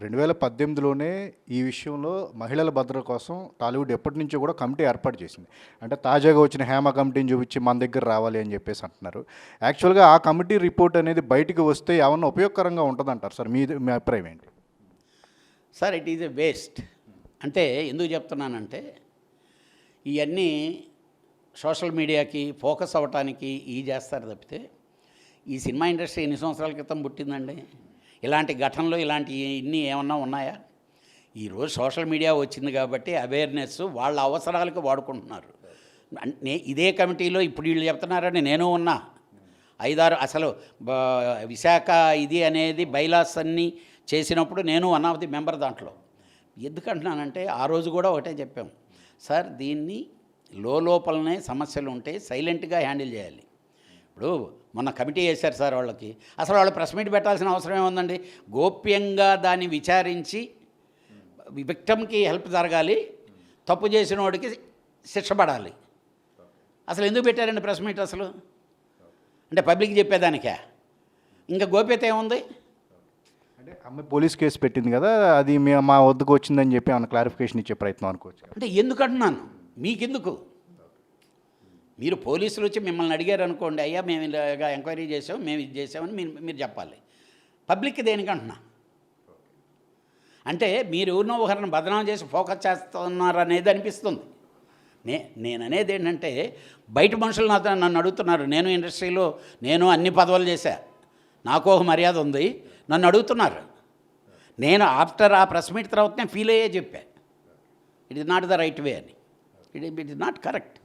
2018లోనే ఈ విషయంలో మహిళల భద్రత కోసం టాలీవుడ్ ఎప్పటినుంచో కూడా కమిటీ ఏర్పాటు చేసింది. అంటే తాజాగా వచ్చిన హేమ కమిటీని చూపించి మన దగ్గర రావాలి అని చెప్పేసి అంటున్నారు. యాక్చువల్‌గా ఆ కమిటీ రిపోర్ట్ అనేది బయటికి వస్తే ఏమన్నా ఉపయోగకరంగా ఉంటదంటారా సార్? మీ అభిప్రాయం ఏంటి? Sir it is a waste. అంటే ఎందుకు చెప్తున్నానంటే ఇవన్నీ సోషల్ మీడియాకి ఫోకస్ అవ్వటానికి చేస్తారు తప్పితే ఈ సినిమా ఇండస్ట్రీ ఎన్ని సంవత్సరాల క్రితం పుట్టిందండి? ఇలాంటి ఘటనలు ఇలాంటి ఇన్ని ఏమన్నా ఉన్నాయా? ఈరోజు సోషల్ మీడియా వచ్చింది కాబట్టి అవేర్నెస్ వాళ్ళ అవసరాలకు వాడుకుంటున్నారు. ఇదే కమిటీలో ఇప్పుడు వీళ్ళు చెప్తున్నారని నేను ఉన్నా. 5-6 అసలు విశాఖ ఇది అనేది బైలాస్ అన్నీ చేసినప్పుడు నేను వన్ ఆఫ్ ది మెంబర్ దాంట్లో. ఎందుకంటున్నానంటే ఆ రోజు కూడా ఒకటే చెప్పాం, సార్ దీన్ని లోపలనే సమస్యలు ఉంటే సైలెంట్గా హ్యాండిల్ చేయాలి. ఇప్పుడు మొన్న కమిటీ వేశారు సార్ వాళ్ళకి, అసలు వాళ్ళు ప్రెస్ మీట్ పెట్టాల్సిన అవసరం ఏముందండి? గోప్యంగా దాన్ని విచారించి విక్టమ్కి హెల్ప్ జరగాలి, తప్పు చేసిన వాడికి శిక్ష పడాలి. అసలు ఎందుకు పెట్టారండి ప్రెస్ మీట్? అసలు అంటే పబ్లిక్ చెప్పేదానికే. ఇంకా గోప్యత ఏముంది? అంటే అమ్మాయి పోలీస్ కేసు పెట్టింది కదా, అది మా వద్దకు వచ్చిందని చెప్పి ఏమైనా క్లారిఫికేషన్ ఇచ్చే ప్రయత్నం అనుకోవచ్చు. అంటే ఎందుకంటున్నాను, మీకెందుకు? మీరు పోలీసులు వచ్చి మిమ్మల్ని అడిగారు అనుకోండి, అయ్యా మేము ఇలాగా ఎంక్వైరీ చేసాం, మేము ఇది చేసామని మీరు చెప్పాలి. పబ్లిక్ దేనికంటున్నా? అంటే మీరు ఎవరినో ఒకరిని బదనాం చేసి ఫోకస్ చేస్తున్నారు అనేది అనిపిస్తుంది. నేను అనేది ఏంటంటే బయట మనుషులు నన్ను అడుగుతున్నారు. నేను ఇండస్ట్రీలో నేను అన్ని పదవులు చేశా, నాకు ఒక మర్యాద ఉంది, నన్ను అడుగుతున్నారు. నేను ఆఫ్టర్ ఆ ప్రెస్ మీట్ తర్వాత నేను ఫీల్ అయ్యే చెప్పా, it is not the right way అని. It is not correct.